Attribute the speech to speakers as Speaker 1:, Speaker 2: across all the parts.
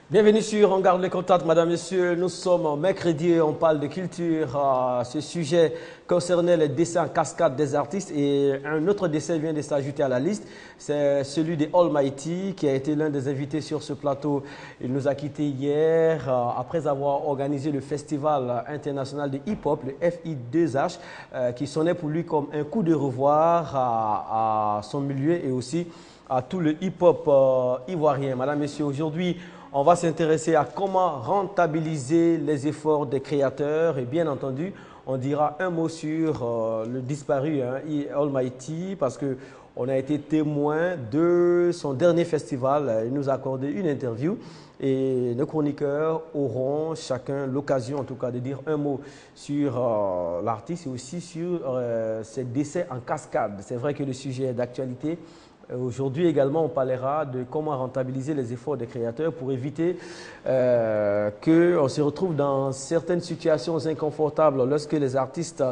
Speaker 1: Bienvenue sur On garde les contacts, madame, monsieur. Nous sommes mercredi et on parle de culture. Ce sujet concernait les dessins en cascade des artistes et un autre dessin vient de s'ajouter à la liste. C'est celui de Almighty qui a été l'un des invités sur ce plateau. Il nous a quittés hier après avoir organisé le Festival international de hip-hop, le FI2H, qui sonnait pour lui comme un coup de revoir à son milieu et aussi à tout le hip-hop ivoirien. Madame, monsieur, aujourd'hui, on va s'intéresser à comment rentabiliser les efforts des créateurs et bien entendu, on dira un mot sur le disparu Almighty parce qu'on a été témoin de son dernier festival. Il nous a accordé une interview et nos chroniqueurs auront chacun l'occasion en tout cas de dire un mot sur l'artiste et aussi sur ses décès en cascade. C'est vrai que le sujet est d'actualité. Aujourd'hui également, on parlera de comment rentabiliser les efforts des créateurs pour éviter qu'on se retrouve dans certaines situations inconfortables lorsque les artistes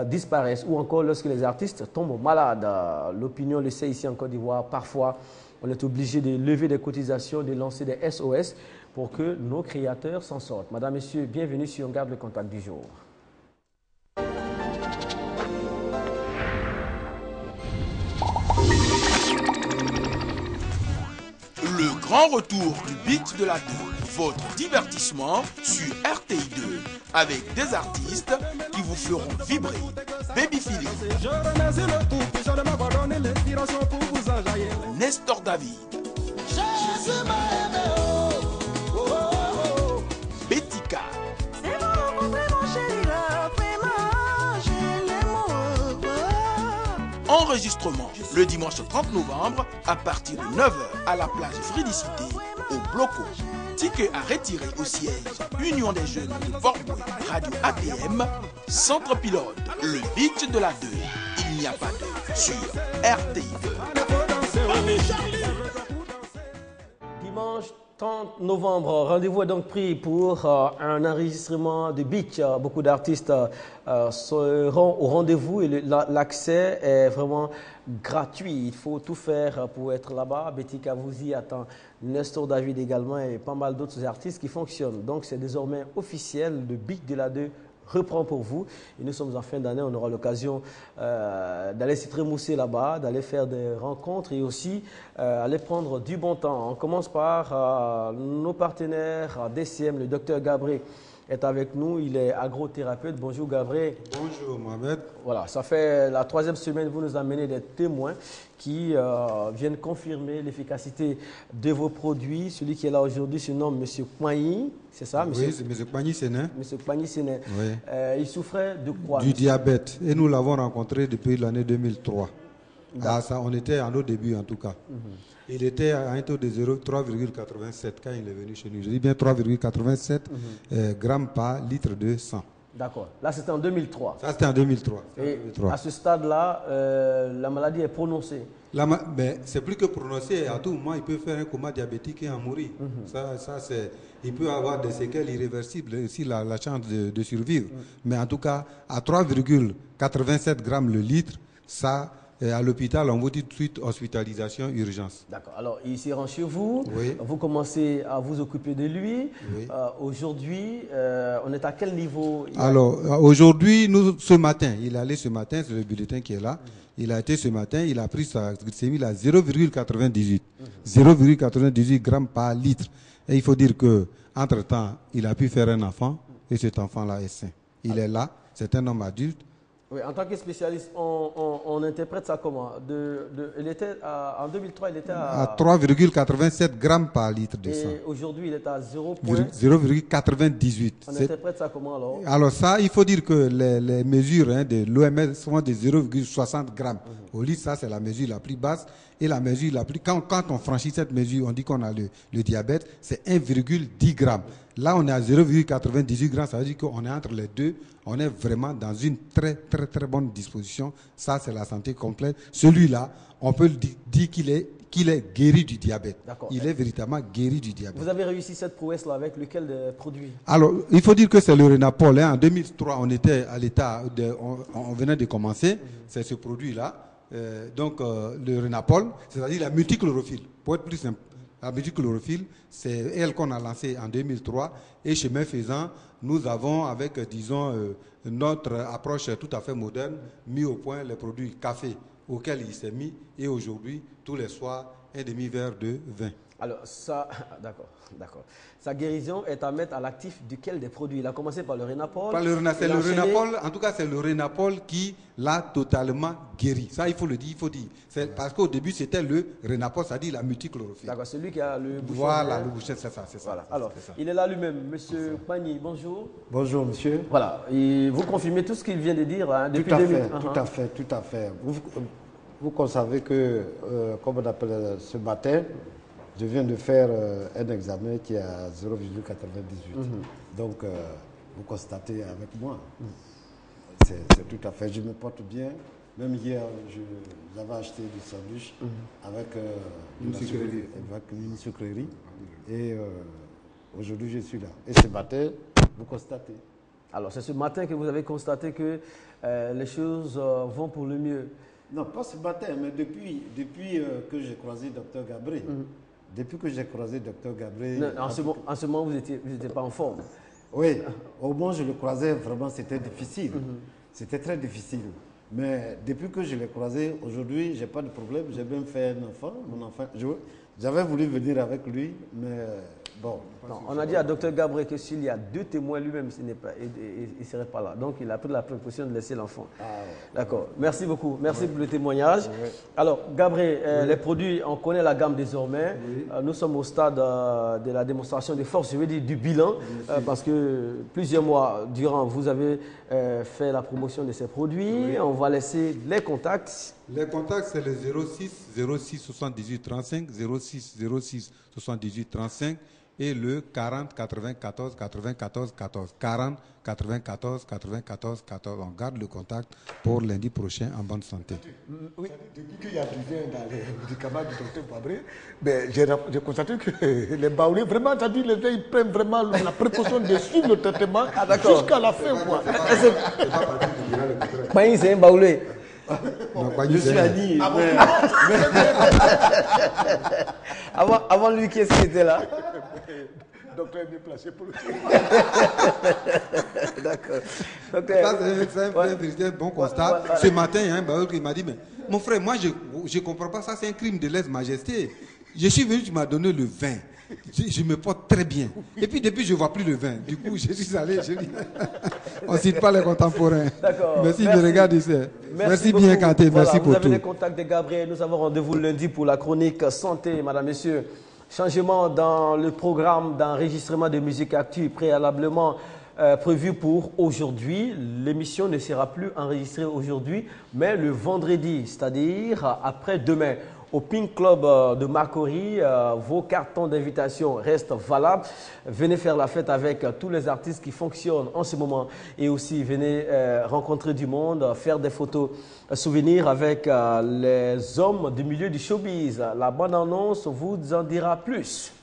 Speaker 1: disparaissent ou encore lorsque les artistes tombent malades. L'opinion le sait ici en Côte d'Ivoire, parfois on est obligé de lever des cotisations, de lancer des SOS pour que nos créateurs s'en sortent. Madame, Messieurs, bienvenue sur On garde le contact du jour.
Speaker 2: Le grand retour du beat de la 2, votre divertissement sur RTI2 avec des artistes qui vous feront vibrer. Baby Philippe, Nestor David, Betika, enregistrement le dimanche 30 novembre à partir de 9h à la plage Fridicité au Bloco. Ticket à retirer au siège Union des jeunes de Port-Boué, Radio ATM, Centre Pilote, le beat de la 2. Il n'y a pas de sur RTI2.
Speaker 1: Dimanche 30 novembre, rendez-vous est donc pris pour un enregistrement de beat. Beaucoup d'artistes seront au rendez-vous et l'accès est vraiment gratuit. Il faut tout faire pour être là-bas. Betika vous y attend, Nestor David également et pas mal d'autres artistes qui fonctionnent. Donc c'est désormais officiel, le beat de la 2 reprend pour vous. Et nous sommes en fin d'année, on aura l'occasion d'aller s'y trémousser là-bas, d'aller faire des rencontres et aussi aller prendre du bon temps. On commence par nos partenaires DCM, le docteur Gabré est avec nous, il est agrothérapeute. Bonjour Gabré.
Speaker 3: Bonjour Mohamed.
Speaker 1: Voilà, ça fait la 3e semaine, vous nous amenez des témoins qui viennent confirmer l'efficacité de vos produits. Celui qui est là aujourd'hui se nomme M. Kouagny, c'est ça?
Speaker 3: Oui, c'est M. Kouagny Sénin.
Speaker 1: M. Kouagny Sénin.
Speaker 3: Oui.
Speaker 1: Il souffrait de quoi?
Speaker 3: Du diabète. Et nous l'avons rencontré depuis l'année 2003. Ah, ça, on était à nos débuts en tout cas. Il était à un taux de 3,87 quand il est venu chez nous. Je dis bien 3,87 grammes par litre de sang.
Speaker 1: D'accord. Là, c'était en 2003.
Speaker 3: Ça, c'était en 2003.
Speaker 1: Et à ce stade-là, la maladie est prononcée.
Speaker 3: Mais c'est plus que prononcé. À tout moment, il peut faire un coma diabétique et en mourir. Il peut avoir des séquelles irréversibles s'il a la chance de survivre. Mais en tout cas, à 3,87 grammes le litre, ça... Et à l'hôpital, on vous dit tout de suite hospitalisation, urgence.
Speaker 1: D'accord. Alors, il s'y rend chez vous.
Speaker 3: Oui.
Speaker 1: Vous commencez à vous occuper de lui.
Speaker 3: Oui.
Speaker 1: Aujourd'hui, on est à quel niveau?
Speaker 3: Alors, aujourd'hui, ce matin, il est allé ce matin, c'est le bulletin qui est là. Il a été ce matin, il a pris sa glycémie à 0,98. 0,98 grammes par litre. Et il faut dire qu'entre-temps, il a pu faire un enfant et cet enfant-là est sain. Il est là, c'est un homme adulte.
Speaker 1: Oui, en tant que spécialiste, on interprète ça comment? Il était en 2003, il était à
Speaker 3: 3,87 grammes par litre de sang.
Speaker 1: Et aujourd'hui, il est à
Speaker 3: 0,98.
Speaker 1: On interprète ça comment alors?
Speaker 3: Alors ça, il faut dire que les mesures de l'OMS sont de 0,60 grammes. Au litre, ça c'est la mesure la plus basse. Et la mesure la plus... Quand on franchit cette mesure, on dit qu'on a le diabète, c'est 1,10 grammes. Là, on est à 0,98 grammes, ça veut dire qu'on est entre les deux. On est vraiment dans une très, très, très bonne disposition. Ça, c'est la santé complète. Celui-là, on peut dire qu'il est guéri du diabète. Il est véritablement guéri du diabète.
Speaker 1: Vous avez réussi cette prouesse-là avec lequel produit?
Speaker 3: Alors, il faut dire que c'est le Renapol. En 2003, on était à l'état, on venait de commencer. C'est ce produit-là. Le Renapol, c'est-à-dire la multichlorophylle. Pour être La musique chlorophylle, c'est elle qu'on a lancée en 2003. Et chemin faisant, nous avons, avec, disons, notre approche tout à fait moderne, mis au point les produits café auxquels il s'est mis. Et aujourd'hui, tous les soirs, un demi-verre de vin.
Speaker 1: Alors, ça, d'accord. Sa guérison est à mettre à l'actif duquel des produits. Il a commencé par le Renapol.
Speaker 3: C'est le Renapol, en tout cas, c'est le Renapol qui l'a totalement guéri. Ça, il faut le dire, parce qu'au début, c'était le Renapol, c'est-à-dire la multichlorophylle.
Speaker 1: D'accord, celui qui a le bouchon.
Speaker 3: Voilà, le bouchon, c'est ça.
Speaker 1: Voilà. Alors, il est là lui-même, monsieur Pagny, bonjour.
Speaker 4: Bonjour, monsieur.
Speaker 1: Voilà, et vous confirmez tout ce qu'il vient de dire depuis 2000.
Speaker 4: Tout à fait. Vous conservez que, comme on appelle ce matin, je viens de faire un examen qui est à 0,98. Donc, vous constatez avec moi. C'est tout à fait. Je me porte bien. Même hier, j'avais acheté du sandwich avec une sucrerie. Et aujourd'hui, je suis là. Et ce matin, vous constatez.
Speaker 1: Alors, c'est ce matin que vous avez constaté que les choses vont pour le mieux.
Speaker 4: Non, pas ce matin, mais depuis que j'ai croisé Dr Gabré. Depuis que j'ai croisé Dr Gabré...
Speaker 1: En ce moment, vous n'étiez pas en forme.
Speaker 4: Oui, au moins je le croisais, vraiment c'était difficile. C'était très difficile. Mais depuis que je l'ai croisé, aujourd'hui, je n'ai pas de problème. J'ai même fait un enfant, mon enfant. J'avais voulu venir avec lui, mais bon.
Speaker 1: Non, on a dit à Dr Gabré que s'il y a 2 témoins, lui-même, il ne serait pas là. Donc, il a pris la précaution de laisser l'enfant.
Speaker 4: Ouais.
Speaker 1: D'accord. Merci beaucoup. Merci pour le témoignage. Ouais. Alors, Gabré, les produits, on connaît la gamme désormais. Nous sommes au stade de la démonstration des forces, je veux dire du bilan, parce que plusieurs mois durant, vous avez fait la promotion de ces produits. On va laisser les contacts.
Speaker 3: Les contacts, c'est le 06 78 35, 06 78 35 et le 40 94 94 14. 40 94 94 14. On garde le contact pour lundi prochain en bonne santé.
Speaker 5: Oui. Depuis qu'il y a du vin dans les médicaments du docteur Gabré, ben, j'ai constaté que les baoulés, vraiment, c'est-à-dire les gens, ils prennent vraiment la précaution de suivre le traitement jusqu'à la fin.
Speaker 1: Pagny, c'est un baoulé.
Speaker 4: Non, je suis Annie.
Speaker 1: Avant lui, qui est-ce qui était là?
Speaker 5: Le docteur est bien placé pour le
Speaker 1: D'accord.
Speaker 3: C'est un bon constat. Ce matin, il m'a dit, mais mon frère, moi je ne comprends pas ça, c'est un crime de lèse-majesté. Je suis venu, tu m'as donné le vin. Je me porte très bien. Et puis depuis, je ne vois plus le vin. Du coup, je suis allé, on ne cite pas les contemporains.
Speaker 1: D'accord.
Speaker 3: Merci de regarder ça. Merci bien, Kanté.
Speaker 1: Voilà,
Speaker 3: merci pour tout.
Speaker 1: Vous avez les contacts de Gabriel. Nous avons rendez-vous lundi pour la chronique santé, madame, messieurs. Changement dans le programme d'enregistrement de musique active préalablement prévu pour aujourd'hui. L'émission ne sera plus enregistrée aujourd'hui, mais le vendredi, c'est-à-dire après-demain. Au Pink Club de Marcory, vos cartons d'invitation restent valables. Venez faire la fête avec tous les artistes qui fonctionnent en ce moment. Et aussi, venez rencontrer du monde, faire des photos souvenirs avec les hommes du milieu du showbiz. La bande-annonce vous en dira plus.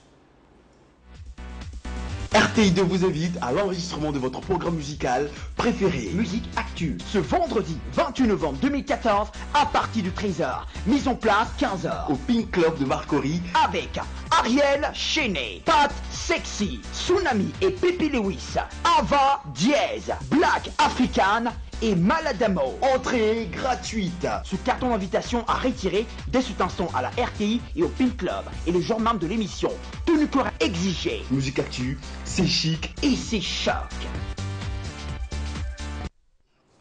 Speaker 2: RTI2 vous invite à l'enregistrement de votre programme musical préféré.
Speaker 6: Musique Actu, ce vendredi 28 novembre 2014 à partir de 13h. Mise en place 15h.
Speaker 2: Au Pink Club de Marcory.
Speaker 6: Avec Ariel Chenet, Pat Sexy, Tsunami et Pepe Lewis, Ava Diez, Black African et Maladamo.
Speaker 2: Entrée gratuite.
Speaker 6: Ce carton d'invitation à retirer dès cet instant à la RTI et au Pink Club. Et le jour même de l'émission. Tenue correcte exigée.
Speaker 2: Musique Actu, c'est chic
Speaker 6: et c'est choc.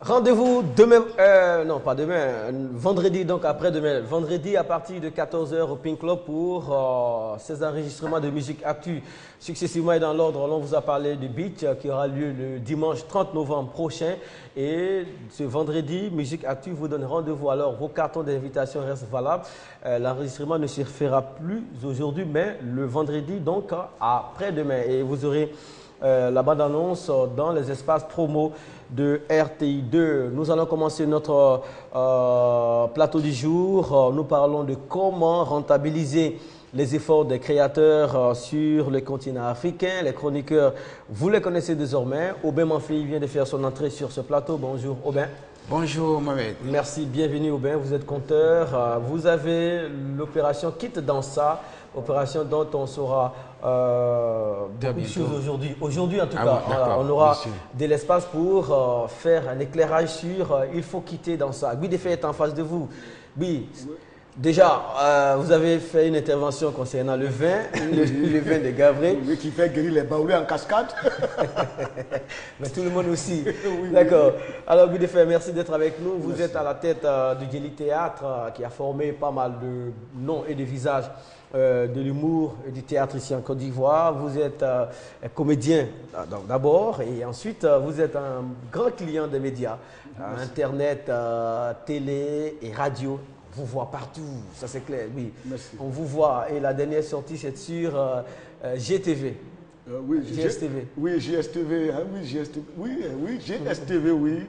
Speaker 1: Rendez-vous demain, non pas demain, vendredi, donc après-demain, vendredi à partir de 14h au Pink Club pour ces enregistrements de musique actu. Successivement et dans l'ordre, on vous a parlé du beat qui aura lieu le dimanche 30 novembre prochain. Et ce vendredi, musique actu vous donne rendez-vous. Alors vos cartons d'invitation restent valables. L'enregistrement ne se fera plus aujourd'hui, mais le vendredi, donc après-demain. Et vous aurez la bande-annonce dans les espaces promo de RTI2. Nous allons commencer notre plateau du jour. Nous parlons de comment rentabiliser les efforts des créateurs sur le continent africain. Les chroniqueurs, vous les connaissez désormais. Aubin Manfi vient de faire son entrée sur ce plateau. Bonjour Aubin.
Speaker 7: Bonjour Mohamed.
Speaker 1: Merci, bienvenue Aubin. Vous êtes conteur. Vous avez l'opération Kit Dansa opération dont on saura beaucoup de choses aujourd'hui. Aujourd'hui, en tout cas, on aura de l'espace pour faire un éclairage sur il faut quitter dans ça. Bi Defay est en face de vous. Bi, déjà, vous avez fait une intervention concernant le vin, le vin de Gavré.
Speaker 5: Oui, qui fait guérir les baoulés en cascade.
Speaker 1: Mais tout le monde aussi. D'accord. Alors, Bi Defay, merci d'être avec nous. Vous êtes à la tête du Djeli Théâtre qui a formé pas mal de noms et de visages de l'humour et du théâtre ici en Côte d'Ivoire. Vous êtes comédien d'abord et ensuite vous êtes un grand client des médias, Internet, télé et radio. On vous voit partout, ça c'est clair, oui.
Speaker 5: Merci.
Speaker 1: On vous voit et la dernière sortie c'est sur GTV.
Speaker 5: Oui,
Speaker 1: GSTV.
Speaker 5: Oui, GSTV. Hein, oui, GSTV. Oui, GSTV, oui.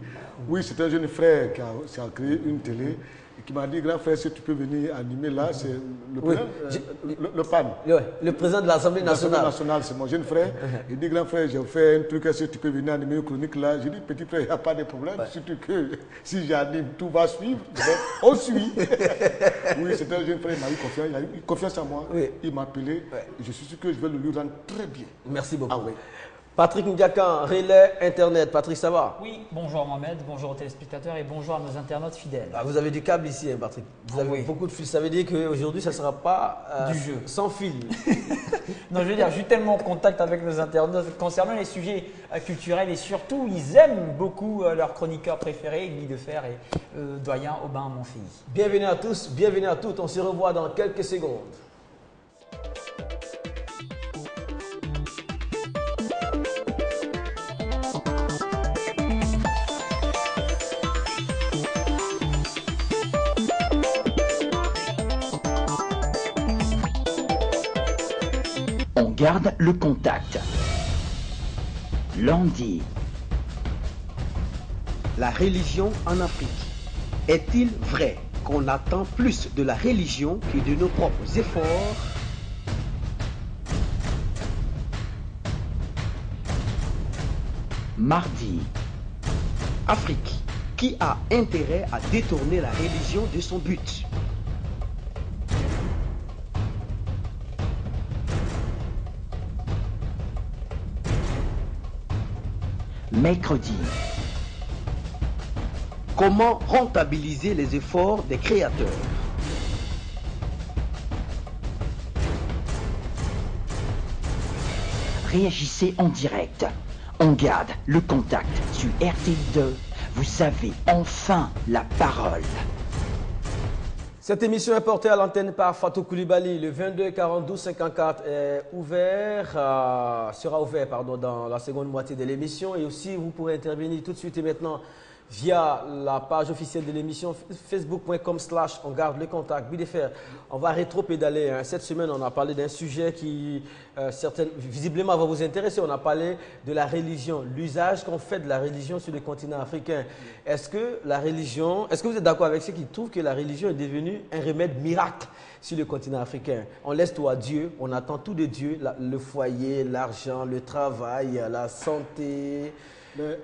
Speaker 5: Oui, c'est un jeune frère qui a créé une télé et qui m'a dit, grand frère, si tu peux venir animer là, c'est le président, le PAN.
Speaker 1: Le président de l'Assemblée nationale.
Speaker 5: L'Assemblée nationale, c'est mon jeune frère. Il dit, grand frère, j'ai fait un truc, est-ce que tu peux venir animer une chronique là? J'ai dit, petit frère, il n'y a pas de problème. Surtout que si j'anime, tout va suivre. On suit. Oui, c'est un jeune frère, il m'a eu confiance. Il a eu confiance en moi.
Speaker 1: Oui.
Speaker 5: Il m'a appelé. Je suis sûr que je vais le lui rendre très bien.
Speaker 1: Merci beaucoup.
Speaker 5: Ah oui.
Speaker 1: Patrick Ndiakan, Relais Internet. Patrick, ça va?
Speaker 7: Oui, bonjour Mohamed, bonjour aux téléspectateurs et bonjour à nos internautes fidèles.
Speaker 1: Ah, vous avez du câble ici, hein, Patrick. Vous avez beaucoup de fils. Ça veut dire qu'aujourd'hui, ça ne sera pas
Speaker 7: du jeu.
Speaker 1: Sans fil.
Speaker 7: Non, je veux dire, je suis tellement en contact avec nos internautes concernant les sujets culturels et surtout, ils aiment beaucoup leurs chroniqueurs préférés, Guy Defay et doyen Aubin Monfils.
Speaker 1: Bienvenue à tous, bienvenue à toutes. On se revoit dans quelques secondes.
Speaker 6: On garde le contact. Lundi.
Speaker 8: La religion en Afrique. Est-il vrai qu'on attend plus de la religion que de nos propres efforts?
Speaker 6: Mardi.
Speaker 8: Afrique. Qui a intérêt à détourner la religion de son but?
Speaker 6: Mercredi.
Speaker 8: Comment rentabiliser les efforts des créateurs?
Speaker 6: Réagissez en direct. On garde le contact sur RTI2. Vous avez enfin la parole.
Speaker 1: Cette émission est portée à l'antenne par Fatou Koulibaly. Le 22 42 54 sera ouvert dans la seconde moitié de l'émission. Et aussi, vous pourrez intervenir tout de suite et maintenant via la page officielle de l'émission facebook.com/on garde le contact. Bi Defay, on va rétro-pédaler. Hein. Cette semaine, on a parlé d'un sujet qui visiblement va vous intéresser. On a parlé de la religion, l'usage qu'on fait de la religion sur le continent africain. Est-ce que vous êtes d'accord avec ceux qui trouvent que la religion est devenue un remède miracle sur le continent africain? On laisse tout à Dieu, on attend tout de Dieu, le foyer, l'argent, le travail, la santé.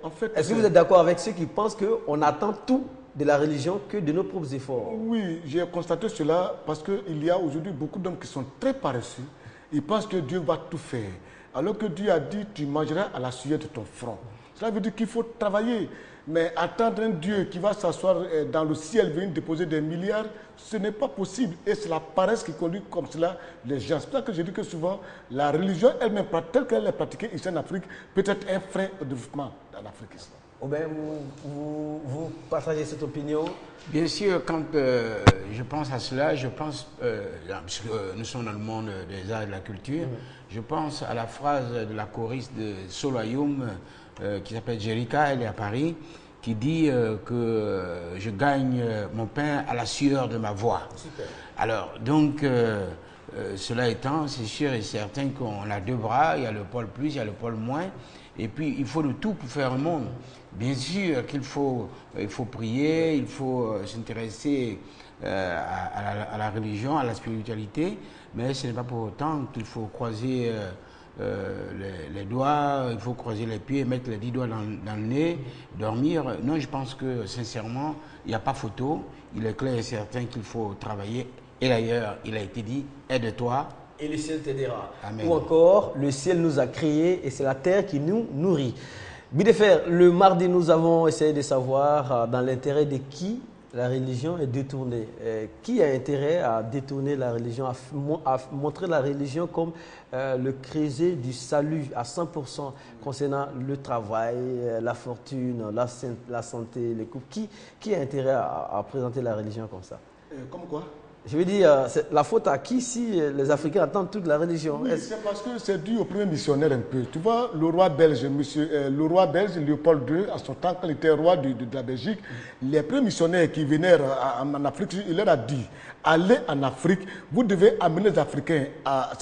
Speaker 5: En fait,
Speaker 1: est-ce que vous êtes d'accord avec ceux qui pensent qu'on attend tout de la religion que de nos propres efforts?
Speaker 5: Oui, j'ai constaté cela parce qu'il y a aujourd'hui beaucoup d'hommes qui sont très paresseux. Ils pensent que Dieu va tout faire. Alors que Dieu a dit, tu mangeras à la sueur de ton front. Cela veut dire qu'il faut travailler. Mais attendre un Dieu qui va s'asseoir dans le ciel, venir déposer des milliards, ce n'est pas possible. Et c'est la paresse qui conduit comme cela les gens. C'est pour ça que je dis que souvent, la religion elle-même, telle qu'elle est pratiquée ici en Afrique, peut être un frein au développement dans l'Afrique.
Speaker 1: Aubin, vous partagez cette opinion?
Speaker 9: Bien sûr, quand je pense à cela, je pense, parce que nous sommes dans le monde des arts et de la culture, je pense à la phrase de la choriste de Soloayum, qui s'appelle Jericha, elle est à Paris, qui dit que je gagne mon pain à la sueur de ma voix. Super. Alors, donc, cela étant, c'est sûr et certain qu'on a deux bras, il y a le pôle plus, il y a le pôle moins, et puis il faut de tout pour faire un monde. Bien sûr qu'il faut, prier, il faut s'intéresser à la religion, à la spiritualité, mais ce n'est pas pour autant qu'il faut croiser les doigts, il faut croiser les pieds, mettre les 10 doigts dans le nez, dormir. Non, je pense que sincèrement, il n'y a pas photo. Il est clair et certain qu'il faut travailler. Et d'ailleurs, il a été dit, aide-toi
Speaker 1: et le ciel t'aidera.
Speaker 9: Amen.
Speaker 1: Ou encore, le ciel nous a créés et c'est la terre qui nous nourrit. Bidefer, le mardi, nous avons essayé de savoir dans l'intérêt de qui la religion est détournée. Qui a intérêt à détourner la religion, à montrer la religion comme le creuset du salut à 100% concernant le travail, la fortune, la santé, les couples. Qui a intérêt à présenter la religion comme ça?
Speaker 5: Comme quoi?
Speaker 1: Je veux dire, la faute à qui si les Africains attendent toute la religion?
Speaker 5: Oui, c'est parce que c'est dû au premier missionnaire un peu. Tu vois, le roi belge, le roi belge Léopold II, à son temps, quand il était roi de la Belgique, les premiers missionnaires qui venaient en Afrique, il leur a dit, allez en Afrique, vous devez amener les Africains à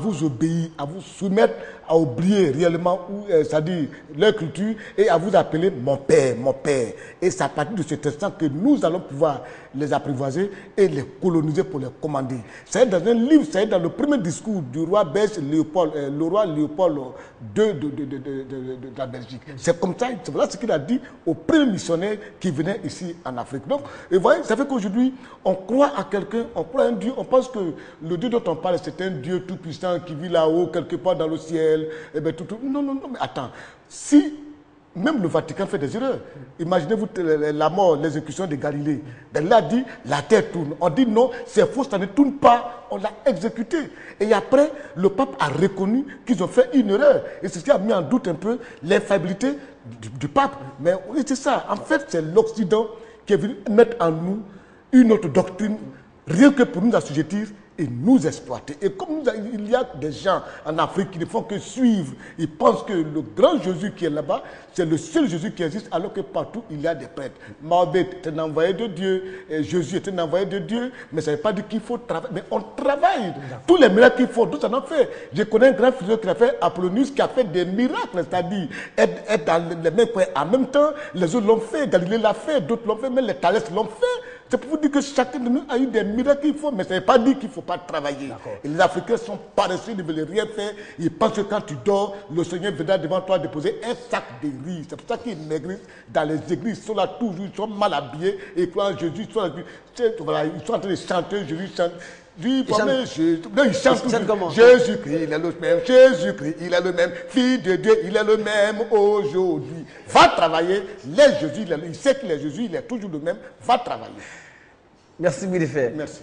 Speaker 5: vous obéir, à vous soumettre, à oublier réellement c'est-à-dire leur culture et à vous appeler mon père, mon père. Et c'est à partir de cet instant que nous allons pouvoir les apprivoiser et les coloniser pour les commander. C'est dans un livre, c'est dans le premier discours du roi belge Léopold, le roi Léopold II de la Belgique. C'est comme ça, c'est voilà ce qu'il a dit aux premiers missionnaires qui venaient ici en Afrique. Donc, vous voyez, ça fait qu'aujourd'hui, on croit à quelqu'un, on croit à un Dieu, on pense que le Dieu dont on parle, c'est un Dieu tout-puissant qui vit là-haut, quelque part dans le ciel. Eh bien, non, mais attends. Si même le Vatican fait des erreurs, imaginez-vous la mort, l'exécution de Galilée. Ben là, dit, la terre tourne. On dit non, c'est faux, ça ne tourne pas. On l'a exécuté. Et après, le pape a reconnu qu'ils ont fait une erreur. Et c'est ce qui a mis en doute un peu l'infaillibilité du pape. Mais oui, c'est ça. En fait, c'est l'Occident qui est venu mettre en nous une autre doctrine, rien que pour nous assujettir et nous exploiter. Et comme il y a des gens en Afrique qui ne font que suivre, ils pensent que le grand Jésus qui est là-bas, c'est le seul Jésus qui existe, alors que partout il y a des prêtres. Mahomet est un envoyé de Dieu, et Jésus est un envoyé de Dieu, mais ça ne veut pas dire qu'il faut travailler. Mais on travaille. Tous les miracles qu'il faut, tous en ont fait. Je connais un grand philosophe qui a fait, Apollonius, qui a fait des miracles, c'est-à-dire être dans les mêmes points. En même temps, les autres l'ont fait, Galilée l'a fait, d'autres l'ont fait, même les Thalès l'ont fait. C'est pour vous dire que chacun de nous a eu des miracles qu'il faut, mais ça ne veut pas dire qu'il ne faut pas travailler. Et les Africains sont paresseux, ils ne veulent rien faire. Ils pensent que quand tu dors, le Seigneur viendra devant toi déposer un sac de riz. C'est pour ça qu'ils maigrissent dans les églises. Ils sont là toujours, ils sont mal habillés. Et ils croient en Jésus. Ils sont en train de chanter, Jésus chante. Lui, il chante toujours. Jésus-Christ, il est le même. Jésus-Christ, il est le même. Fils de Dieu, il est le même aujourd'hui. Va travailler. Jésus, il sait qu'il est Jésus, il est toujours le même. Va travailler.
Speaker 1: Merci Bidefer.
Speaker 5: Merci.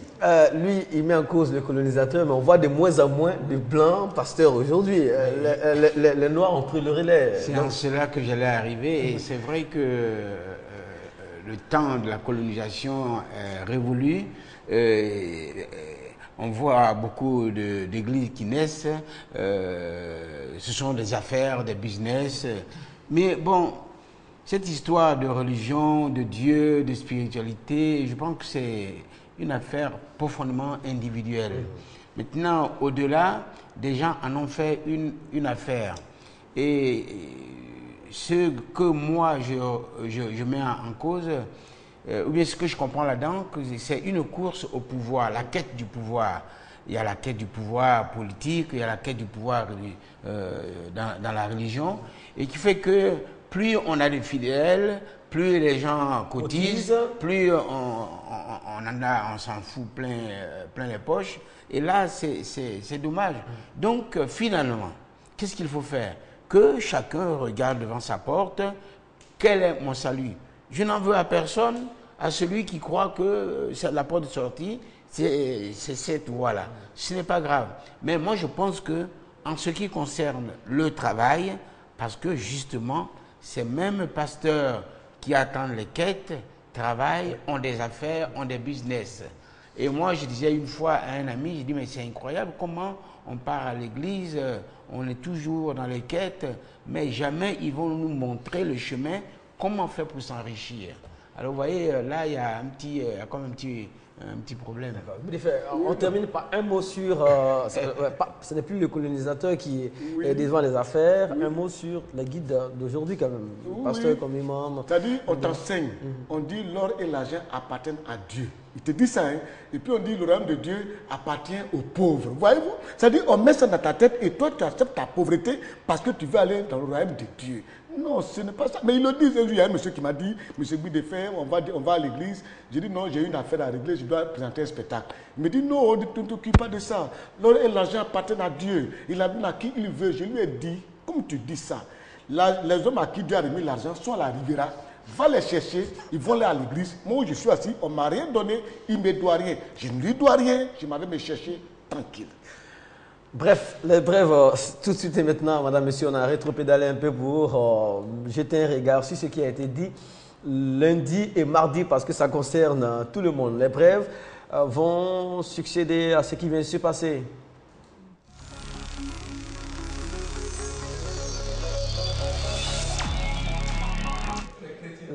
Speaker 1: Lui, il met en cause le colonisateur, mais on voit de moins en moins de blancs pasteurs aujourd'hui. Les Noirs ont pris le relais.
Speaker 9: C'est en cela que j'allais arriver. Et c'est vrai que le temps de la colonisation est révolu. On voit beaucoup d'églises qui naissent. Ce sont des affaires, des business. Mais bon, cette histoire de religion, de Dieu, de spiritualité, je pense que c'est une affaire profondément individuelle. Maintenant, au-delà, des gens en ont fait une affaire. Et ce que moi, je mets en cause, ou bien ce que je comprends là-dedans, c'est une course au pouvoir, la quête du pouvoir. Il y a la quête du pouvoir politique, il y a la quête du pouvoir dans la religion, et qui fait que plus on a de fidèles, plus les gens cotisent, plus on s'en fout plein les poches. Et là, c'est dommage. Donc, finalement, qu'est-ce qu'il faut faire? Que chacun regarde devant sa porte. Quel est mon salut? Je n'en veux à personne, à celui qui croit que c'est la porte de sortie, c'est cette voie-là. Ce n'est pas grave. Mais moi, je pense que, en ce qui concerne le travail, parce que justement, ces mêmes pasteurs qui attendent les quêtes, travaillent, ont des affaires, ont des business. Et moi, je disais une fois à un ami, j'ai dit, mais c'est incroyable comment on part à l'église, on est toujours dans les quêtes, mais jamais ils vont nous montrer le chemin, comment faire pour s'enrichir. Alors vous voyez, là, il y a comme un petit problème.
Speaker 1: On termine par un mot sur, ce n'est plus le colonisateur qui est devant les affaires, un mot sur les guides d'aujourd'hui quand même, pasteur comme imam.
Speaker 5: C'est-à-dire, on t'enseigne, on dit l'or et l'argent appartiennent à Dieu. Il te dit ça, hein. Et puis on dit le royaume de Dieu appartient aux pauvres. Voyez-vous? C'est-à-dire on met ça dans ta tête et toi tu acceptes ta pauvreté parce que tu veux aller dans le royaume de Dieu. Non, ce n'est pas ça. Mais ils le disent. Il y a un monsieur qui m'a dit, monsieur Guy Defer, on va à l'église. J'ai dit non, j'ai une affaire à régler, je dois présenter un spectacle. Il me dit non, ne t'occupe pas de ça. L'argent appartient à Dieu. Il a donné à qui il veut. Je lui ai dit, comme tu dis ça, les hommes à qui Dieu a remis l'argent sont à la Riviera. Va les chercher, ils vont aller à l'église. Moi où je suis assis, on ne m'a rien donné, il ne me doit rien. Je ne lui dois rien, je m'avais me chercher tranquille.
Speaker 1: Bref, tout de suite et maintenant, madame, monsieur, on a rétropédalé un peu pour jeter un regard sur ce qui a été dit lundi et mardi parce que ça concerne tout le monde. Les brèves vont succéder à ce qui vient de se passer.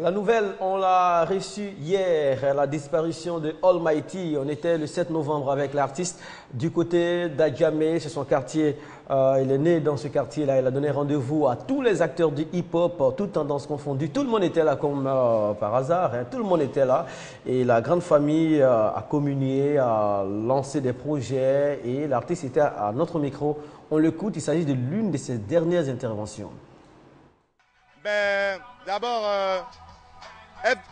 Speaker 1: La nouvelle, on l'a reçue hier, la disparition de Almighty. On était le 7 novembre avec l'artiste du côté d'Adjamé, c'est son quartier. Il est né dans ce quartier-là. Il a donné rendez-vous à tous les acteurs du hip-hop, toutes tendances confondues. Tout le monde était là comme par hasard. Hein. Tout le monde était là. Et la grande famille a communié, a lancé des projets. Et l'artiste était à notre micro. On l'écoute. Il s'agit de l'une de ses dernières interventions.
Speaker 10: Ben, d'abord...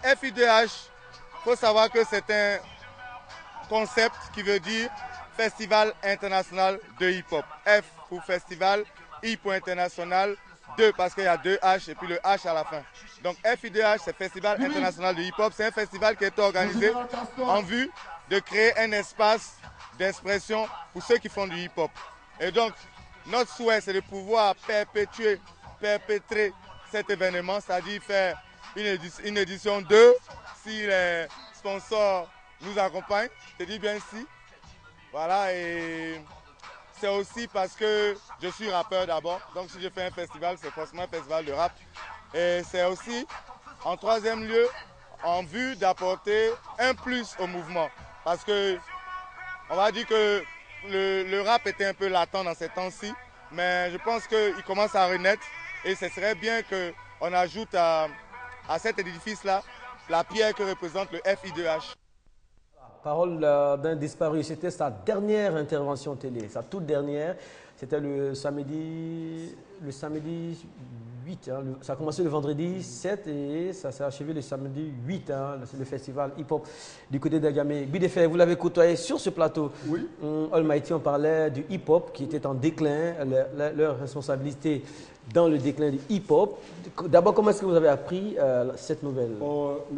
Speaker 10: FI2H, il faut savoir que c'est un concept qui veut dire Festival international de hip-hop. F pour festival, I pour international, 2 parce qu'il y a 2 H et puis le H à la fin. Donc FI2H, c'est Festival international de hip-hop. C'est un festival qui est organisé en vue de créer un espace d'expression pour ceux qui font du hip-hop. Et donc, notre souhait, c'est de pouvoir perpétrer cet événement, c'est-à-dire faire une édition 2, si les sponsors nous accompagnent, je dis bien si. Voilà, et c'est aussi parce que je suis rappeur d'abord, donc si je fais un festival, c'est forcément un festival de rap. Et c'est aussi, en troisième lieu, en vue d'apporter un plus au mouvement. Parce que, on va dire que le rap était un peu latent dans ces temps-ci, mais je pense qu'il commence à renaître et ce serait bien qu'on ajoute à cet édifice-là, la pierre que représente le FI2H.
Speaker 1: Parole d'un disparu, c'était sa dernière intervention télé, sa toute dernière. C'était le samedi 8. Hein, ça a commencé le vendredi 7 et ça s'est achevé le samedi 8. Hein, c'est le festival hip-hop du côté d'Adjamé. Guy Defer, vous l'avez côtoyé sur ce plateau.
Speaker 5: Oui.
Speaker 1: Almighty, on parlait du hip-hop qui était en déclin, leur responsabilité dans le déclin du hip-hop. D'abord, comment est-ce que vous avez appris cette nouvelle?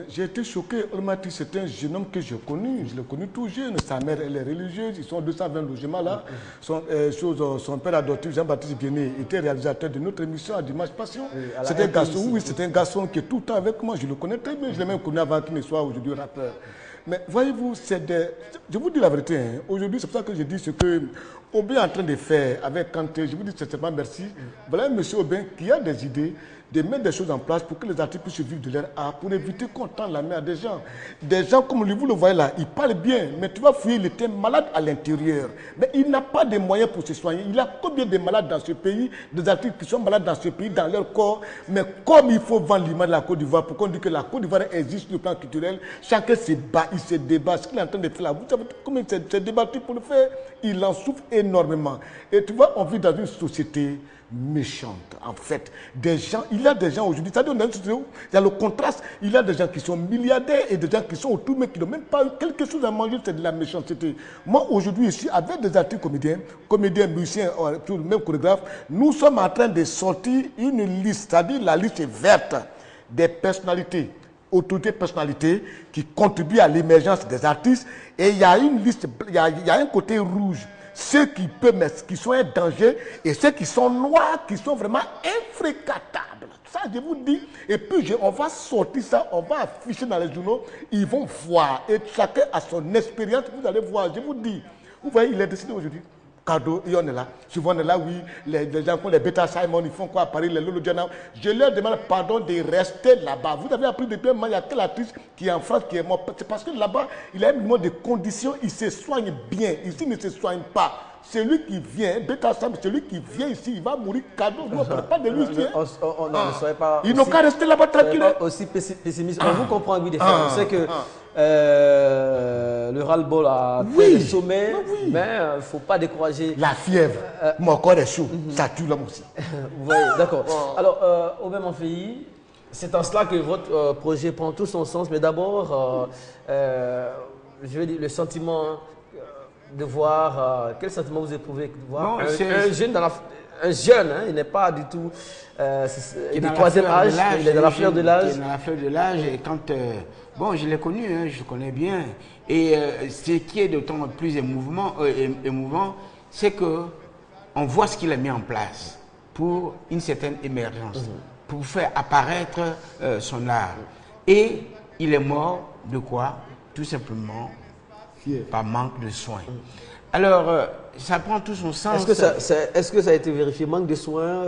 Speaker 5: J'ai été choqué. Almighty, c'est un jeune homme que j'ai connu. Je l'ai connu tout jeune. Sa mère, elle est religieuse. Ils sont 220 logements là. Son père adoptif, Jean-Baptiste Biené, était réalisateur de notre émission à Dimanche Passion. C'est un garçon, oui, c'est un garçon qui est tout le temps avec moi. Je le connais très bien. Je l'ai même connu avant qu'il ne soit aujourd'hui rappeur. Mais voyez-vous, je vous dis la vérité. Hein. Aujourd'hui, c'est pour ça que je dis ce que Aubin est en train de faire avec Kanté. Je vous dis sincèrement merci. Voilà un monsieur Aubin qui a des idées de mettre des choses en place pour que les artistes puissent vivre de leur art, pour éviter qu'on tende la main à des gens. Des gens comme lui, vous le voyez là, il parle bien, mais tu vas fouiller, il était malade à l'intérieur. Mais il n'a pas de moyens pour se soigner. Il y a combien de malades dans ce pays, des artistes qui sont malades dans ce pays, dans leur corps. Mais comme il faut vendre l'image de la Côte d'Ivoire, pour qu'on dise que la Côte d'Ivoire existe sur le plan culturel, chacun se bat, il se débat. Ce qu'il est en train de faire là, vous savez combien c'est débattu pour le faire? Il en souffre énormément. Et tu vois, on vit dans une société méchante, en fait. Il y a des gens aujourd'hui, c'est-à-dire dans une société où il y a le contraste, il y a des gens qui sont milliardaires et des gens qui sont autour, mais qui n'ont même pas eu quelque chose à manger, c'est de la méchanceté. Moi, aujourd'hui, ici, avec des artistes comédiens, musiciens, même chorégraphes, nous sommes en train de sortir une liste, c'est-à-dire la liste est verte des personnalités, autorités personnalités qui contribuent à l'émergence des artistes, et il y a une liste, il y a un côté rouge. Ceux qui sont un danger et ceux qui sont noirs, qui sont vraiment infréquentables. Ça, je vous dis. Et puis, on va sortir ça, on va afficher dans les journaux. Ils vont voir. Et chacun a son expérience. Vous allez voir. Je vous dis. Vous voyez, il est décidé aujourd'hui. Cadeau, et on est là. Souvent, on est là, oui. Les gens font les Beta Simon, ils font quoi à Paris, les Lolo Diana. Je leur demande pardon de rester là-bas. Vous avez appris depuis un moment, il y a quelle actrice qui est en France qui est morte. C'est parce que là-bas, il a un minimum de conditions, il se soigne bien. Ici, il ne se soigne pas. Celui qui vient, Beta Sam, celui qui vient ici, il va mourir cadeau. Vous ne parlez pas de lui ici.
Speaker 1: Ne soyez pas.
Speaker 5: Ils n'ont qu'à rester là-bas tranquille.
Speaker 1: Aussi pessimiste. On vous comprend, Guy Defer. On sait que Le ras-le-bol a fait le sommet, mais il ne faut pas décourager.
Speaker 5: La fièvre, mon corps est chaud, ça tue l'homme aussi.
Speaker 1: Vous voyez, d'accord. Alors, Aubin Manfei, c'est en cela que votre projet prend tout son sens, mais d'abord, je veux dire, le sentiment de voir, quel sentiment vous éprouvez de voir un jeune dans la... Un jeune, hein, il n'est pas du tout du troisième âge, il est dans la fleur de l'âge.
Speaker 9: Il est dans la fleur de l'âge et quand... bon, je l'ai connu, hein, je le connais bien. Et ce qui est d'autant plus émouvant, c'est qu'on voit ce qu'il a mis en place pour une certaine émergence, pour faire apparaître son art. Et il est mort de quoi? Tout simplement par manque de soins. Alors, ça prend tout son sens.
Speaker 1: Est-ce que ça a été vérifié, manque de soins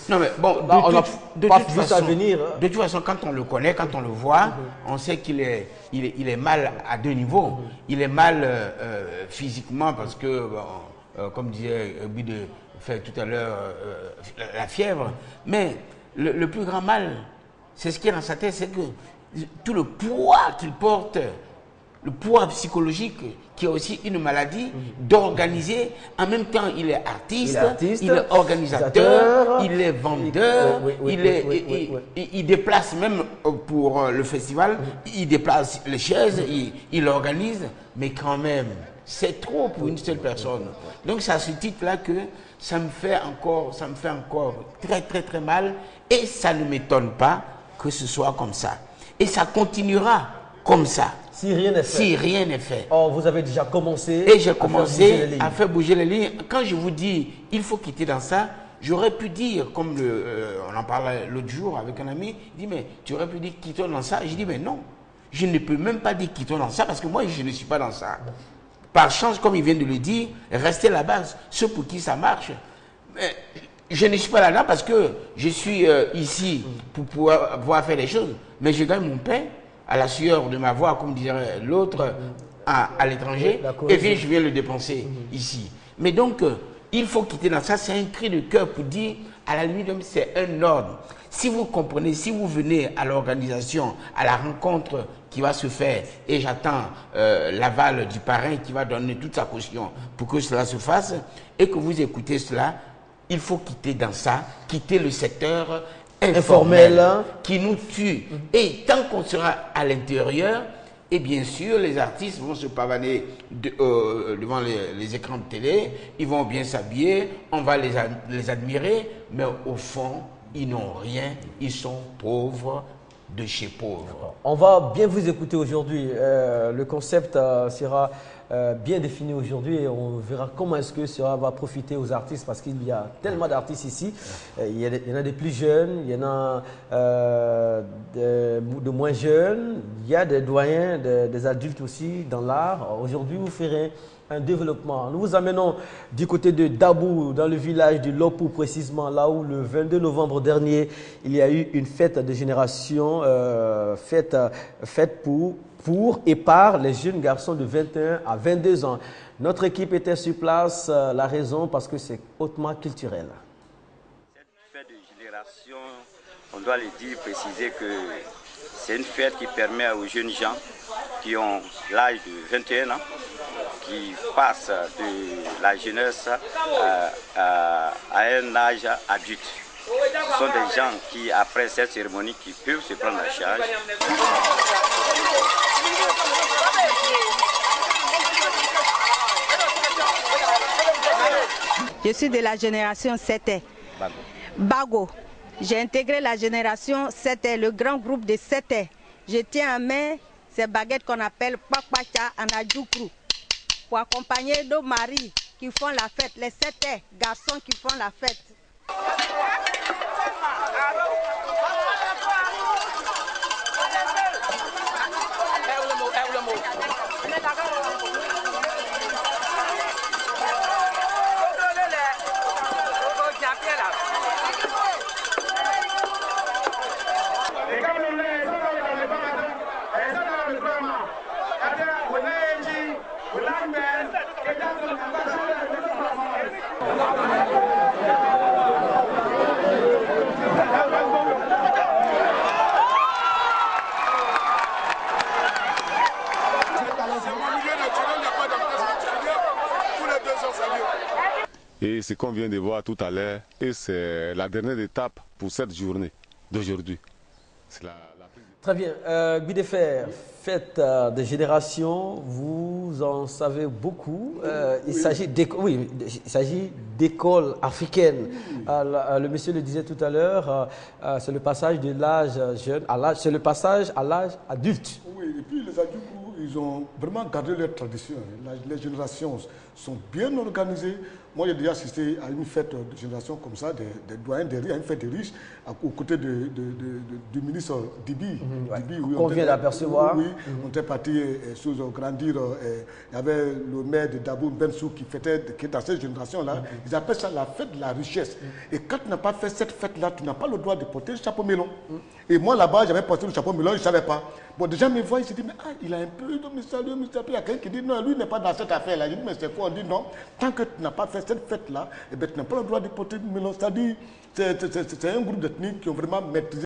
Speaker 9: Non, mais bon, de toute façon, quand on le connaît, quand on le voit, on sait qu'il est, il est mal à deux niveaux. Il est mal physiquement parce que, comme disait Guy fait tout à l'heure, la fièvre. Mais le plus grand mal, c'est ce qui est dans sa tête, c'est que tout le poids qu'il porte, le poids psychologique, qui est aussi une maladie, d'organiser. En même temps, il est artiste, il est organisateur, il est vendeur, il déplace même pour le festival, il déplace les chaises, il organise, mais quand même, c'est trop pour une seule personne. Donc c'est à ce titre-là que ça me fait encore très très très mal, et ça ne m'étonne pas que ce soit comme ça. Et ça continuera comme ça.
Speaker 1: Si rien n'est fait.
Speaker 9: Si rien n'est fait.
Speaker 1: Oh, vous avez déjà commencé.
Speaker 9: Et j'ai commencé à faire bouger les lignes. Quand je vous dis, il faut quitter dans ça, j'aurais pu dire, comme on en parlait l'autre jour avec un ami, il dit, mais tu aurais pu dire quittons dans ça. Je dis, mais non, je ne peux même pas dire quittons dans ça parce que moi, je ne suis pas dans ça. Par chance, comme il vient de le dire, restez là-bas, ceux pour qui ça marche. Mais je ne suis pas là-dedans parce que je suis ici pour pouvoir faire des choses, mais je gagne mon pain à la sueur de ma voix, comme dirait l'autre, à l'étranger, et puis je viens le dépenser ici. Mais donc, il faut quitter dans ça, c'est un cri de cœur pour dire, à la limite, c'est un ordre. Si vous comprenez, si vous venez à l'organisation, à la rencontre qui va se faire, et j'attends l'aval du parrain qui va donner toute sa caution pour que cela se fasse, et que vous écoutez cela, il faut quitter dans ça, quitter le secteur informel qui nous tue. Et tant qu'on sera à l'intérieur, et bien sûr, les artistes vont se pavaner devant les écrans de télé, ils vont bien s'habiller, on va les admirer, mais au fond, ils n'ont rien, ils sont pauvres de chez pauvres.
Speaker 1: On va bien vous écouter aujourd'hui. Le concept sera bien défini aujourd'hui et on verra comment est-ce que cela va profiter aux artistes parce qu'il y a tellement d'artistes ici. Il y en a des plus jeunes, il y en a de moins jeunes, il y a des doyens, des adultes aussi dans l'art. Aujourd'hui, vous ferez un développement. Nous vous amenons du côté de Dabou, dans le village de Lopou précisément, là où le 22 novembre dernier, il y a eu une fête de génération, faite pour et par les jeunes garçons de 21 à 22 ans. Notre équipe était sur place, la raison parce que c'est hautement culturel.
Speaker 11: Cette fête de génération, on doit le dire, préciser que c'est une fête qui permet aux jeunes gens qui ont l'âge de 21 ans, qui passent de la jeunesse à un âge adulte. Ce sont des gens qui, après cette cérémonie, qui peuvent se prendre en charge.
Speaker 12: Je suis de la génération 7e. Bago. J'ai intégré la génération 7e, le grand groupe de 7e. Je tiens en main ces baguettes qu'on appelle Pakpacha Anadjoukru pour accompagner nos maris qui font la fête, les 7e garçons qui font la fête.
Speaker 13: ce qu'on vient de voir tout à l'heure. Et c'est la dernière étape pour cette journée d'aujourd'hui.
Speaker 1: Très bien. Guy Defer, fête de génération, vous en savez beaucoup. Il s'agit d'écoles africaines. Le monsieur le disait tout à l'heure, c'est le passage de l'âge jeune à l'âge, c'est le passage à l'âge adulte.
Speaker 5: Oui, et puis les adultes, ils ont vraiment gardé leur tradition. Les générations sont bien organisées. Moi, j'ai déjà assisté à une fête de génération comme ça, des doyens, à une fête des riches, aux côtés du ministre Dibi.
Speaker 1: On vient d'apercevoir.
Speaker 5: Oui, on était parti sous grandir. Il y avait le maire de Dabou Bensou qui est dans cette génération-là. Ils appellent ça la fête de la richesse. Et quand tu n'as pas fait cette fête-là, tu n'as pas le droit de porter le chapeau melon. Et moi, là-bas, j'avais porté le chapeau melon, je ne savais pas. Bon, déjà, mes voix, ils se disent, mais il a un peu de mystère. Il y a quelqu'un qui dit, non, lui n'est pas dans cette affaire-là. Je dis, mais c'est quoi? On dit, non, tant que tu n'as pas fait cette fête-là, eh bien, tu n'as pas le droit de porter le melon. C'est-à-dire, c'est un groupe d'ethniques qui ont vraiment maîtrisé